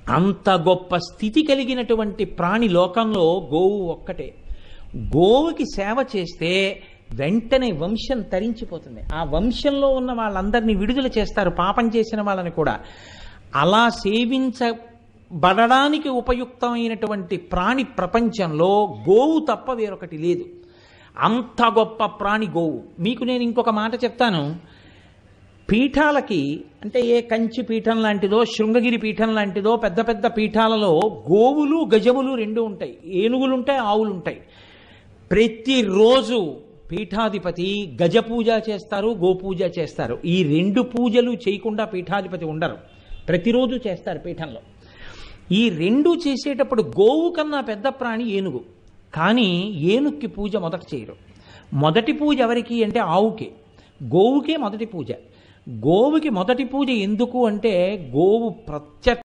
అంత గొప్ప స్థితి కలిగినటువంటి ప్రాణి లోకంలో గోవు ఒక్కటే. గోవుకి సేవ చేస్తే వెంటనే వంశం తరించిపోతుంది. ఆ వంశంలో ఉన్న వాళ్ళందరినీ విడుదల చేస్తారు, పాపం చేసిన వాళ్ళని కూడా. అలా సేవించబడడానికి ఉపయుక్తమైనటువంటి ప్రాణి ప్రపంచంలో గోవు తప్ప వేరొకటి లేదు. అంత గొప్ప ప్రాణి గోవు. మీకు నేను ఇంకొక మాట చెప్తాను. పీఠాలకి అంటే ఏ కంచి పీఠం లాంటిదో, శృంగగిరి పీఠం లాంటిదో పెద్ద పెద్ద పీఠాలలో గోవులు గజములు రెండు ఉంటాయి, ఏనుగులుంటాయి, ఆవులుంటాయి. ప్రతిరోజు పీఠాధిపతి గజ పూజ చేస్తారు, గోపూజ చేస్తారు. ఈ రెండు పూజలు చేయకుండా పీఠాధిపతి ఉండరు, ప్రతిరోజు చేస్తారు పీఠంలో. ఈ రెండు చేసేటప్పుడు గోవు కన్నా పెద్ద ప్రాణి ఏనుగు. కానీ ఏనుగుకి పూజ మొదట చేయరు. మొదటి పూజ ఎవరికి అంటే ఆవుకే, గోవుకే మొదటి పూజ. గోవుకి మొదటి పూజ ఎందుకు అంటే గోవు ప్రత్యక్ష